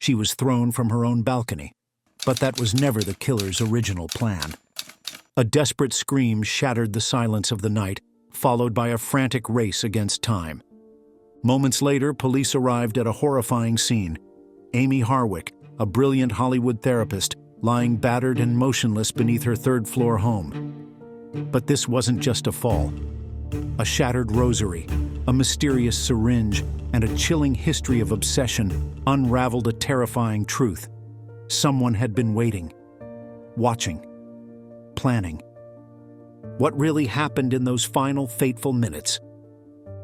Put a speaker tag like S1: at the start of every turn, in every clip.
S1: She was thrown from her own balcony, but that was never the killer's original plan. A desperate scream shattered the silence of the night, followed by a frantic race against time. Moments later, police arrived at a horrifying scene. Amy Harwick, a brilliant Hollywood therapist, lying battered and motionless beneath her third-floor home. But this wasn't just a fall. A shattered rosary, a mysterious syringe, and a chilling history of obsession unraveled a terrifying truth. Someone had been waiting, watching, planning. What really happened in those final fateful minutes?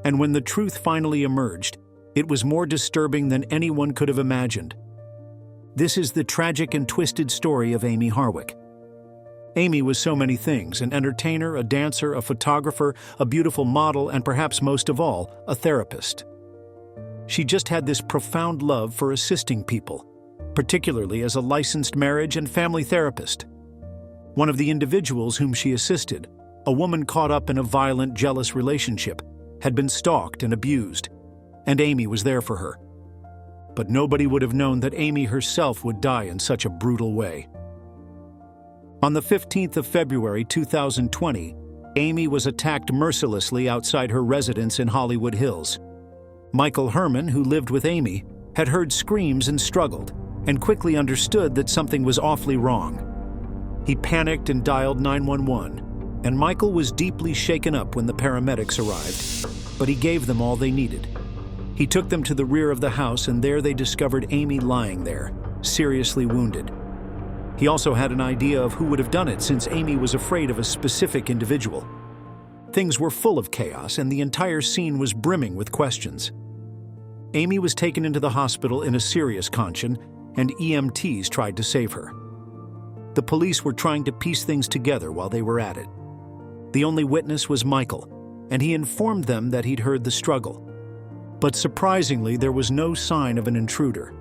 S1: And when the truth finally emerged, it was more disturbing than anyone could have imagined. This is the tragic and twisted story of Amy Harwick. Amy was so many things: an entertainer, a dancer, a photographer, a beautiful model, and perhaps most of all, a therapist. She just had this profound love for assisting people, particularly as a licensed marriage and family therapist. One of the individuals whom she assisted, a woman caught up in a violent, jealous relationship, had been stalked and abused, and Amy was there for her. But nobody would have known that Amy herself would die in such a brutal way. On the 15th of February 2020, Amy was attacked mercilessly outside her residence in Hollywood Hills. Michael Herman, who lived with Amy, had heard screams and struggled, and quickly understood that something was awfully wrong. He panicked and dialed 911, and Michael was deeply shaken up when the paramedics arrived, but he gave them all they needed. He took them to the rear of the house, and there they discovered Amy lying there, seriously wounded. He also had an idea of who would have done it, since Amy was afraid of a specific individual. Things were full of chaos, and the entire scene was brimming with questions. Amy was taken into the hospital in a serious condition, and EMTs tried to save her. The police were trying to piece things together while they were at it. The only witness was Michael, and he informed them that he'd heard the struggle. But surprisingly, there was no sign of an intruder.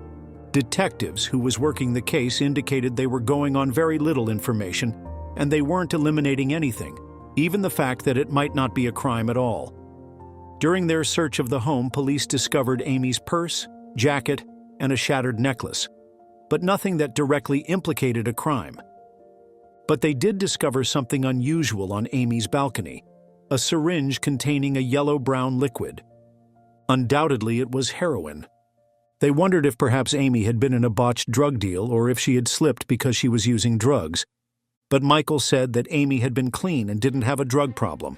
S1: Detectives who was working the case indicated they were going on very little information, and they weren't eliminating anything, even the fact that it might not be a crime at all. During their search of the home, police discovered Amy's purse, jacket, and a shattered necklace, but nothing that directly implicated a crime. But they did discover something unusual on Amy's balcony: a syringe containing a yellow-brown liquid. Undoubtedly, it was heroin. They wondered if perhaps Amy had been in a botched drug deal or if she had slipped because she was using drugs. But Michael said that Amy had been clean and didn't have a drug problem.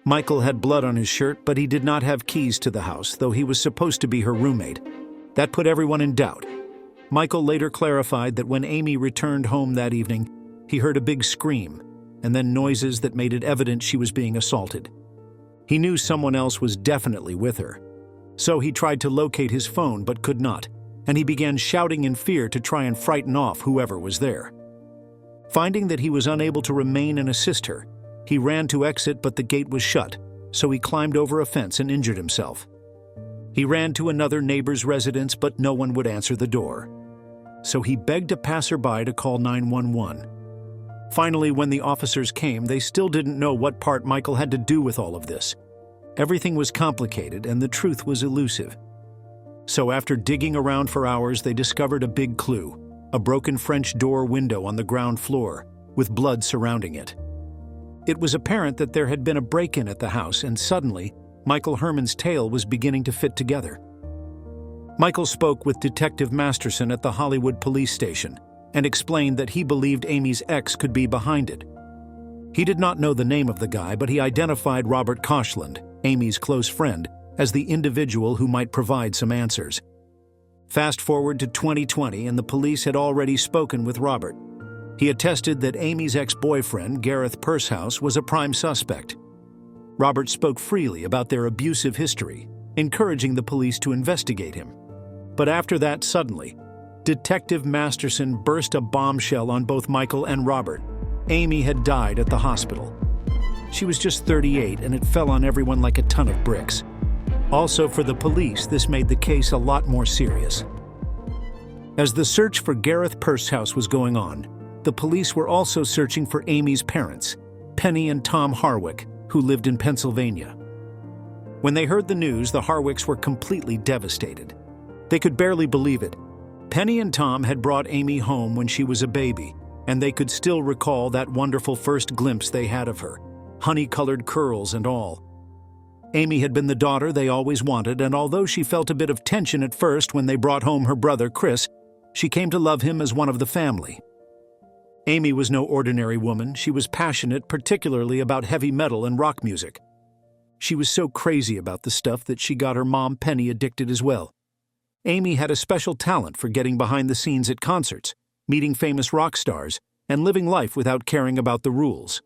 S1: Michael had blood on his shirt, but he did not have keys to the house, though he was supposed to be her roommate. That put everyone in doubt. Michael later clarified that when Amy returned home that evening, he heard a big scream, and then noises that made it evident she was being assaulted. He knew someone else was definitely with her. So he tried to locate his phone but could not, and he began shouting in fear to try and frighten off whoever was there. Finding that he was unable to remain and assist her, he ran to exit, but the gate was shut, so he climbed over a fence and injured himself. He ran to another neighbor's residence, but no one would answer the door. So he begged a passerby to call 911. Finally, when the officers came, they still didn't know what part Michael had to do with all of this. Everything was complicated, and the truth was elusive. So after digging around for hours, they discovered a big clue: a broken French door window on the ground floor, with blood surrounding it. It was apparent that there had been a break-in at the house, and suddenly, Michael Herman's tale was beginning to fit together. Michael spoke with Detective Masterson at the Hollywood police station and explained that he believed Amy's ex could be behind it. He did not know the name of the guy, but he identified Robert Koshland, Amy's close friend, as the individual who might provide some answers. Fast forward to 2020, and the police had already spoken with Robert. He attested that Amy's ex-boyfriend, Gareth Pursehouse, was a prime suspect. Robert spoke freely about their abusive history, encouraging the police to investigate him. But after that, suddenly, Detective Masterson burst a bombshell on both Michael and Robert. Amy had died at the hospital. She was just 38, and it fell on everyone like a ton of bricks. Also, for the police, this made the case a lot more serious. As the search for Gareth Pursehouse was going on, the police were also searching for Amy's parents, Penny and Tom Harwick, who lived in Pennsylvania. When they heard the news, the Harwicks were completely devastated. They could barely believe it. Penny and Tom had brought Amy home when she was a baby, and they could still recall that wonderful first glimpse they had of her, honey-colored curls and all. Amy had been the daughter they always wanted, and although she felt a bit of tension at first when they brought home her brother Chris, she came to love him as one of the family. Amy was no ordinary woman. She was passionate, particularly about heavy metal and rock music. She was so crazy about the stuff that she got her mom Penny addicted as well. Amy had a special talent for getting behind the scenes at concerts, meeting famous rock stars, and living life without caring about the rules.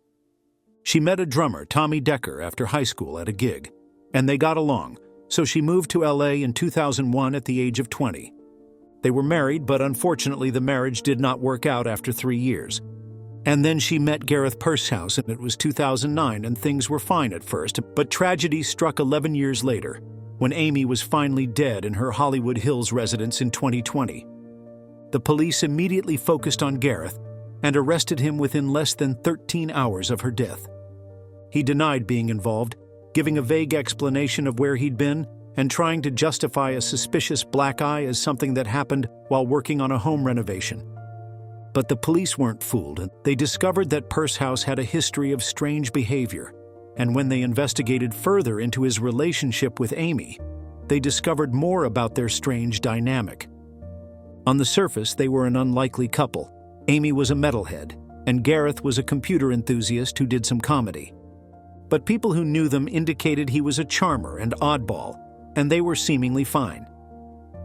S1: She met a drummer, Tommy Decker, after high school at a gig, and they got along, so she moved to LA in 2001 at the age of 20. They were married, but unfortunately the marriage did not work out after 3 years. And then she met Gareth Pursehouse, and it was 2009, and things were fine at first, but tragedy struck 11 years later, when Amy was finally dead in her Hollywood Hills residence in 2020. The police immediately focused on Gareth and arrested him within less than 13 hours of her death. He denied being involved, giving a vague explanation of where he'd been and trying to justify a suspicious black eye as something that happened while working on a home renovation. But the police weren't fooled, and they discovered that Pursehouse had a history of strange behavior, and when they investigated further into his relationship with Amy, they discovered more about their strange dynamic. On the surface, they were an unlikely couple. Amy was a metalhead, and Gareth was a computer enthusiast who did some comedy. But people who knew them indicated he was a charmer and oddball, and they were seemingly fine.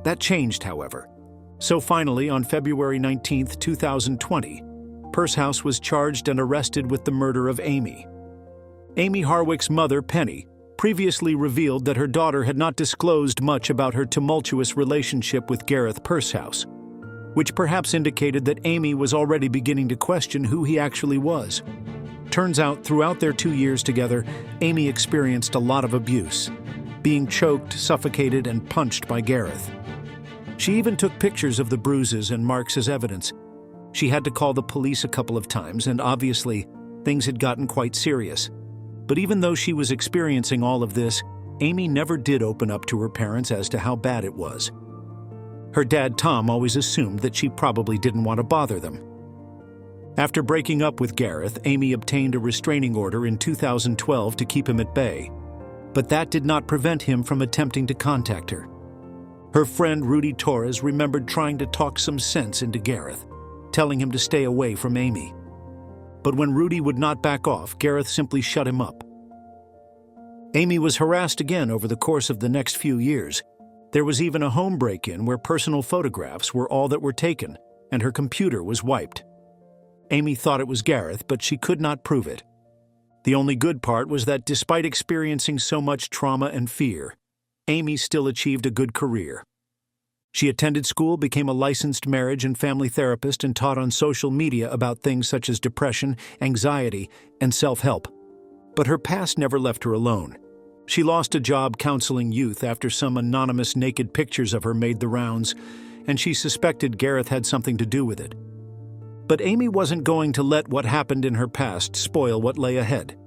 S1: That changed, however. So finally, on February 19, 2020, Pursehouse was charged and arrested with the murder of Amy. Amy Harwick's mother, Penny, previously revealed that her daughter had not disclosed much about her tumultuous relationship with Gareth Pursehouse, which perhaps indicated that Amy was already beginning to question who he actually was. Turns out, throughout their 2 years together, Amy experienced a lot of abuse, being choked, suffocated, and punched by Gareth. She even took pictures of the bruises and marks as evidence. She had to call the police a couple of times, and obviously, things had gotten quite serious. But even though she was experiencing all of this, Amy never did open up to her parents as to how bad it was. Her dad, Tom, always assumed that she probably didn't want to bother them. After breaking up with Gareth, Amy obtained a restraining order in 2012 to keep him at bay. But that did not prevent him from attempting to contact her. Her friend Rudy Torres remembered trying to talk some sense into Gareth, telling him to stay away from Amy. But when Rudy would not back off, Gareth simply shut him up. Amy was harassed again over the course of the next few years. There was even a home break-in where personal photographs were all that were taken, and her computer was wiped. Amy thought it was Gareth, but she could not prove it. The only good part was that despite experiencing so much trauma and fear, Amy still achieved a good career. She attended school, became a licensed marriage and family therapist, and taught on social media about things such as depression, anxiety, and self-help. But her past never left her alone. She lost a job counseling youth after some anonymous naked pictures of her made the rounds, and she suspected Gareth had something to do with it. But Amy wasn't going to let what happened in her past spoil what lay ahead.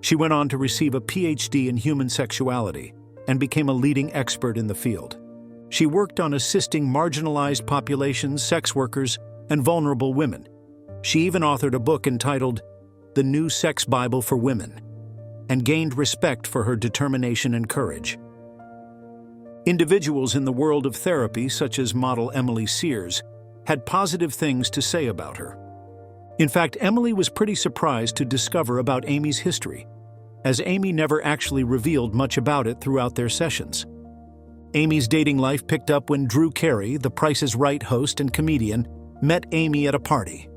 S1: She went on to receive a PhD in human sexuality and became a leading expert in the field. She worked on assisting marginalized populations, sex workers, and vulnerable women. She even authored a book entitled The New Sex Bible for Women, and gained respect for her determination and courage. Individuals in the world of therapy, such as model Emily Sears, had positive things to say about her. In fact, Emily was pretty surprised to discover about Amy's history, as Amy never actually revealed much about it throughout their sessions. Amy's dating life picked up when Drew Carey, the Price is Right host and comedian, met Amy at a party.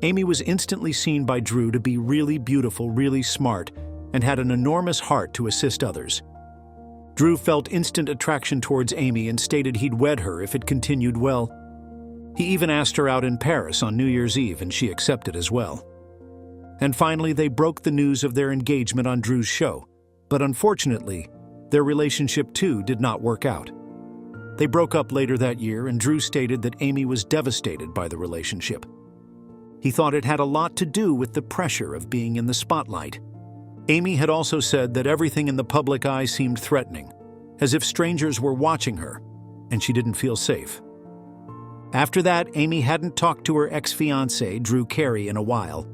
S1: Amy was instantly seen by Drew to be really beautiful, really smart, and had an enormous heart to assist others. Drew felt instant attraction towards Amy and stated he'd wed her if it continued well. He even asked her out in Paris on New Year's Eve, and she accepted as well. And finally, they broke the news of their engagement on Drew's show, but unfortunately, their relationship too did not work out. They broke up later that year, and Drew stated that Amy was devastated by the relationship. He thought it had a lot to do with the pressure of being in the spotlight. Amy had also said that everything in the public eye seemed threatening, as if strangers were watching her, and she didn't feel safe. After that, Amy hadn't talked to her ex-fiancé, Drew Carey, in a while.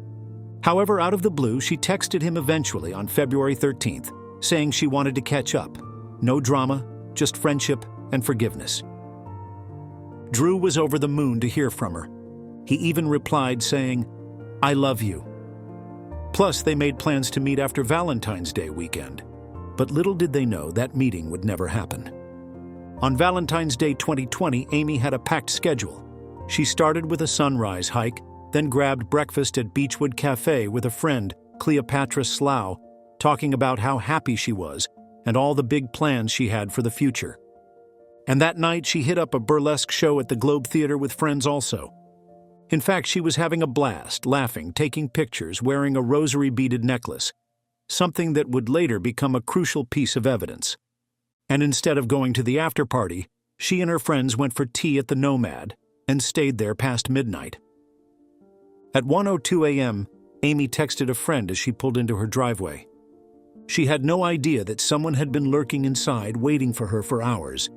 S1: However, out of the blue, she texted him eventually on February 13th, saying she wanted to catch up. No drama, just friendship and forgiveness. Drew was over the moon to hear from her. He even replied saying, "I love you." Plus, they made plans to meet after Valentine's Day weekend. But little did they know that meeting would never happen. On Valentine's Day 2020, Amy had a packed schedule. She started with a sunrise hike, then grabbed breakfast at Beechwood Cafe with a friend, Cleopatra Slough, talking about how happy she was and all the big plans she had for the future. And that night, she hit up a burlesque show at the Globe Theater with friends also. In fact, she was having a blast, laughing, taking pictures, wearing a rosary-beaded necklace, something that would later become a crucial piece of evidence. And instead of going to the after-party, she and her friends went for tea at the Nomad and stayed there past midnight. At 1:02 a.m., Amy texted a friend as she pulled into her driveway. She had no idea that someone had been lurking inside, waiting for her for hours.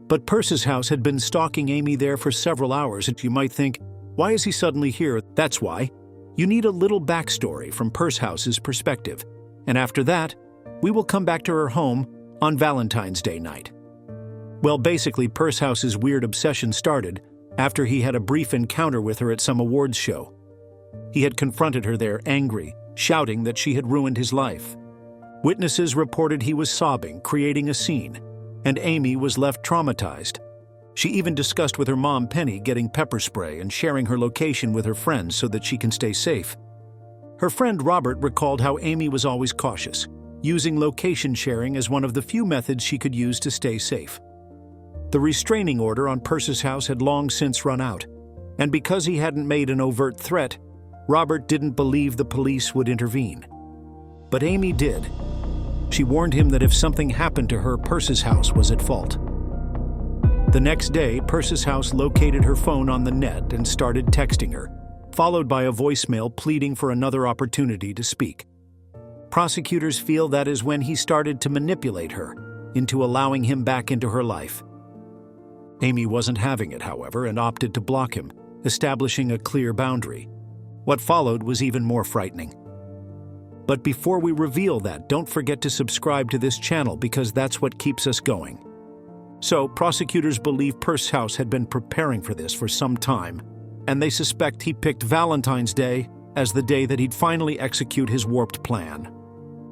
S1: But Pursehouse had been stalking Amy there for several hours, and you might think, why is he suddenly here? That's why. You need a little backstory from Purshehouse's perspective. And after that, we will come back to her home on Valentine's Day night. Well, basically, Purshehouse's weird obsession started after he had a brief encounter with her at some awards show. He had confronted her there, angry, shouting that she had ruined his life. Witnesses reported he was sobbing, creating a scene, and Amy was left traumatized. She even discussed with her mom, Penny, getting pepper spray and sharing her location with her friends so that she can stay safe. Her friend Robert recalled how Amy was always cautious, using location sharing as one of the few methods she could use to stay safe. The restraining order on Pursehouse had long since run out, and because he hadn't made an overt threat, Robert didn't believe the police would intervene. But Amy did. She warned him that if something happened to her, Pursehouse was at fault. The next day, Pursehouse located her phone on the net and started texting her, followed by a voicemail pleading for another opportunity to speak. Prosecutors feel that is when he started to manipulate her into allowing him back into her life. Amy wasn't having it, however, and opted to block him, establishing a clear boundary. What followed was even more frightening. But before we reveal that, don't forget to subscribe to this channel because that's what keeps us going. So, prosecutors believe Pursehouse had been preparing for this for some time, and they suspect he picked Valentine's Day as the day that he'd finally execute his warped plan.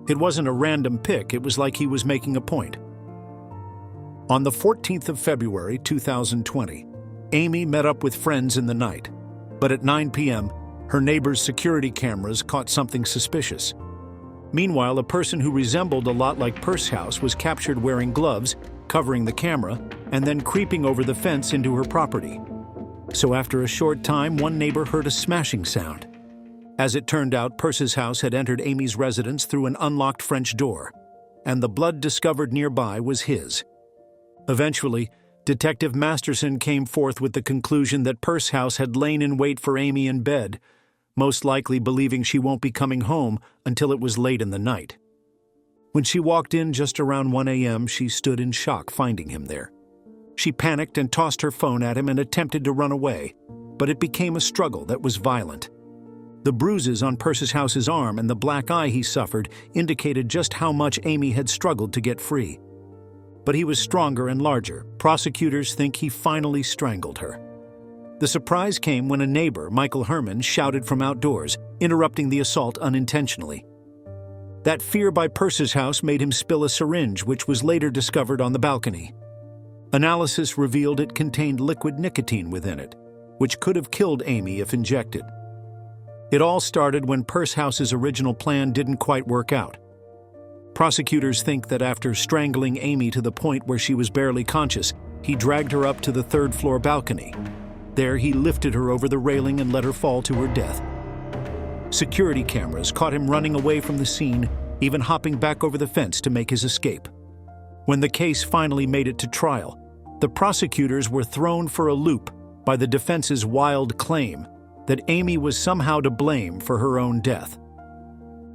S1: It wasn't a random pick, it was like he was making a point. On the 14th of February 2020, Amy met up with friends in the night, but at 9 p.m., her neighbor's security cameras caught something suspicious. Meanwhile, a person who resembled a lot like Pursehouse was captured wearing gloves, covering the camera, and then creeping over the fence into her property. So after a short time, one neighbor heard a smashing sound. As it turned out, Pursehouse had entered Amy's residence through an unlocked French door, and the blood discovered nearby was his. Eventually, Detective Masterson came forth with the conclusion that Pursehouse had lain in wait for Amy in bed, most likely believing she won't be coming home until it was late in the night. When she walked in just around 1 a.m., she stood in shock finding him there. She panicked and tossed her phone at him and attempted to run away, but it became a struggle that was violent. The bruises on Purshehouse's arm and the black eye he suffered indicated just how much Amy had struggled to get free. But he was stronger and larger. Prosecutors think he finally strangled her. The surprise came when a neighbor, Michael Herman, shouted from outdoors, interrupting the assault unintentionally. That fear by Pursehouse made him spill a syringe, which was later discovered on the balcony. Analysis revealed it contained liquid nicotine within it, which could have killed Amy if injected. It all started when Purshehouse's original plan didn't quite work out. Prosecutors think that after strangling Amy to the point where she was barely conscious, he dragged her up to the third-floor balcony. There, he lifted her over the railing and let her fall to her death. Security cameras caught him running away from the scene, even hopping back over the fence to make his escape. When the case finally made it to trial, the prosecutors were thrown for a loop by the defense's wild claim that Amy was somehow to blame for her own death.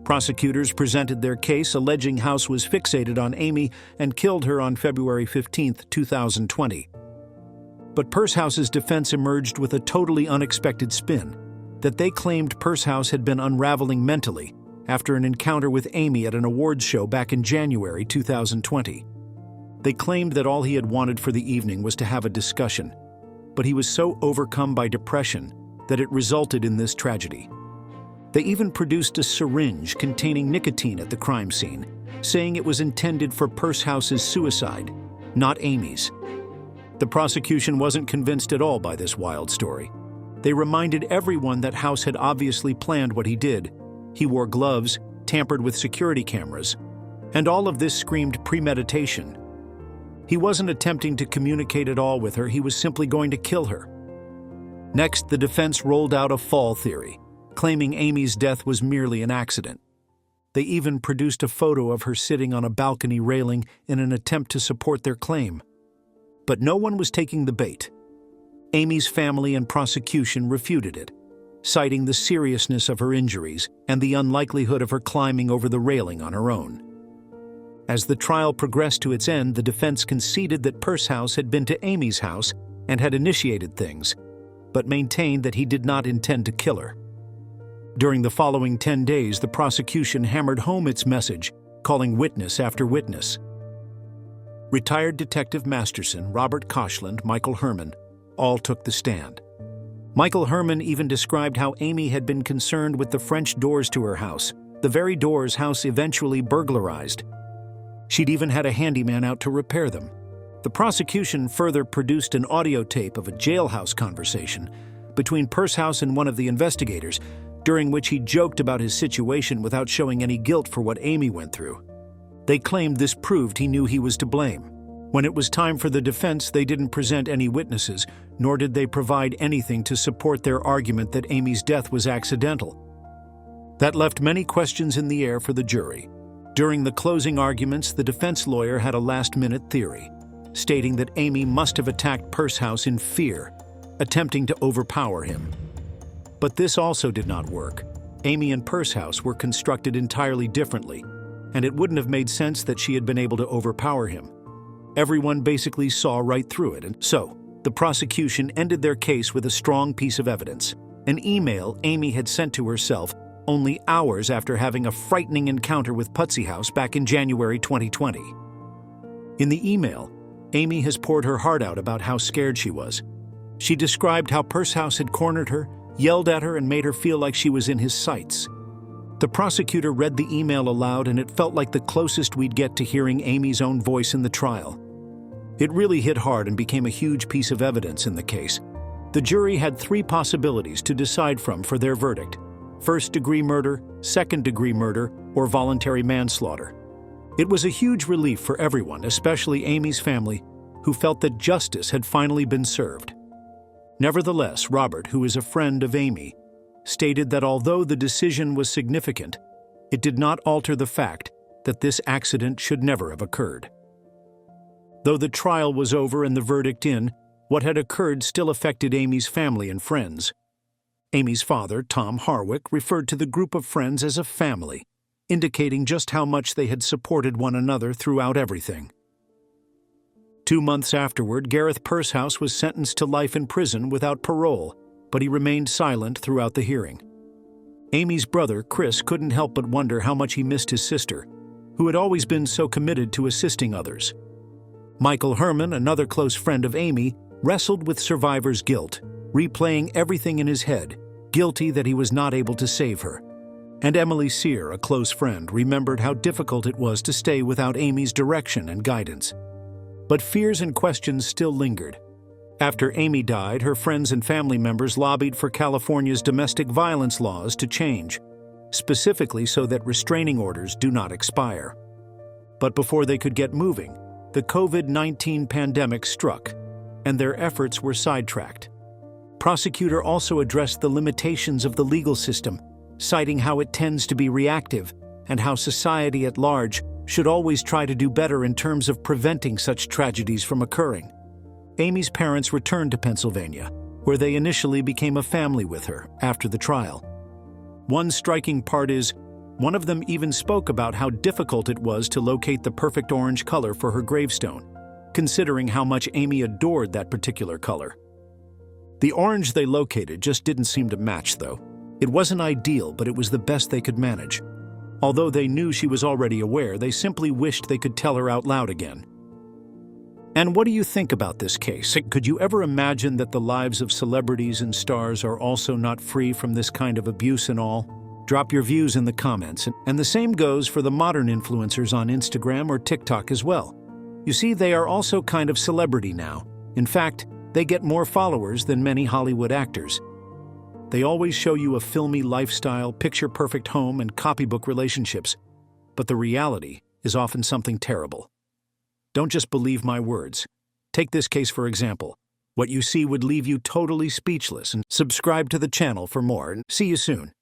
S1: Prosecutors presented their case alleging House was fixated on Amy and killed her on February 15, 2020. But Purshouse's defense emerged with a totally unexpected spin, that they claimed Pursehouse had been unraveling mentally after an encounter with Amy at an awards show back in January 2020. They claimed that all he had wanted for the evening was to have a discussion, but he was so overcome by depression that it resulted in this tragedy. They even produced a syringe containing nicotine at the crime scene, saying it was intended for Purshouse's suicide, not Amy's. The prosecution wasn't convinced at all by this wild story. They reminded everyone that House had obviously planned what he did. He wore gloves, tampered with security cameras, and all of this screamed premeditation. He wasn't attempting to communicate at all with her, he was simply going to kill her. Next, the defense rolled out a fall theory, claiming Amy's death was merely an accident. They even produced a photo of her sitting on a balcony railing in an attempt to support their claim. But no one was taking the bait. Amy's family and prosecution refuted it, citing the seriousness of her injuries and the unlikelihood of her climbing over the railing on her own. As the trial progressed to its end, the defense conceded that Pursehouse had been to Amy's house and had initiated things, but maintained that he did not intend to kill her. During the following 10 days, the prosecution hammered home its message, calling witness after witness. Retired Detective Masterson, Robert Koshland, Michael Herman, all took the stand. Michael Herman even described how Amy had been concerned with the French doors to her house, the very doors House eventually burglarized. She'd even had a handyman out to repair them. The prosecution further produced an audio tape of a jailhouse conversation between Pursehouse and one of the investigators, during which he joked about his situation without showing any guilt for what Amy went through. They claimed this proved he knew he was to blame. When it was time for the defense, they didn't present any witnesses, nor did they provide anything to support their argument that Amy's death was accidental. That left many questions in the air for the jury. During the closing arguments, the defense lawyer had a last-minute theory, stating that Amy must have attacked Pursehouse in fear, attempting to overpower him. But this also did not work. Amy and Pursehouse were constructed entirely differently, and it wouldn't have made sense that she had been able to overpower him. Everyone basically saw right through it, and so the prosecution ended their case with a strong piece of evidence, an email Amy had sent to herself only hours after having a frightening encounter with Pursehouse back in January 2020. In the email, Amy has poured her heart out about how scared she was. She described how Pursehouse had cornered her, yelled at her, and made her feel like she was in his sights. The prosecutor read the email aloud, and it felt like the closest we'd get to hearing Amy's own voice in the trial. It really hit hard and became a huge piece of evidence in the case. The jury had 3 possibilities to decide from for their verdict: first-degree murder, second-degree murder, or voluntary manslaughter. It was a huge relief for everyone, especially Amy's family, who felt that justice had finally been served. Nevertheless, Robert, who is a friend of Amy, stated that although the decision was significant, it did not alter the fact that this accident should never have occurred. Though the trial was over and the verdict in, what had occurred still affected Amy's family and friends. Amy's father, Tom Harwick, referred to the group of friends as a family, indicating just how much they had supported one another throughout everything. 2 months afterward, Gareth Pursehouse was sentenced to life in prison without parole, but he remained silent throughout the hearing. Amy's brother, Chris, couldn't help but wonder how much he missed his sister, who had always been so committed to assisting others. Michael Herman, another close friend of Amy, wrestled with survivor's guilt, replaying everything in his head, guilty that he was not able to save her. And Emily Sear, a close friend, remembered how difficult it was to stay without Amy's direction and guidance. But fears and questions still lingered. After Amy died, her friends and family members lobbied for California's domestic violence laws to change, specifically so that restraining orders do not expire. But before they could get moving, the COVID-19 pandemic struck, and their efforts were sidetracked. Prosecutor also addressed the limitations of the legal system, citing how it tends to be reactive and how society at large should always try to do better in terms of preventing such tragedies from occurring. Amy's parents returned to Pennsylvania, where they initially became a family with her after the trial. One striking part is, one of them even spoke about how difficult it was to locate the perfect orange color for her gravestone, considering how much Amy adored that particular color. The orange they located just didn't seem to match, though. It wasn't ideal, but it was the best they could manage. Although they knew she was already aware, they simply wished they could tell her out loud again. And what do you think about this case? Could you ever imagine that the lives of celebrities and stars are also not free from this kind of abuse and all? Drop your views in the comments, and the same goes for the modern influencers on Instagram or TikTok as well. You see, they are also kind of celebrity now. In fact, they get more followers than many Hollywood actors. They always show you a filmy lifestyle, picture-perfect home, and copybook relationships. But the reality is often something terrible. Don't just believe my words. Take this case for example. What you see would leave you totally speechless, and subscribe to the channel for more, and see you soon.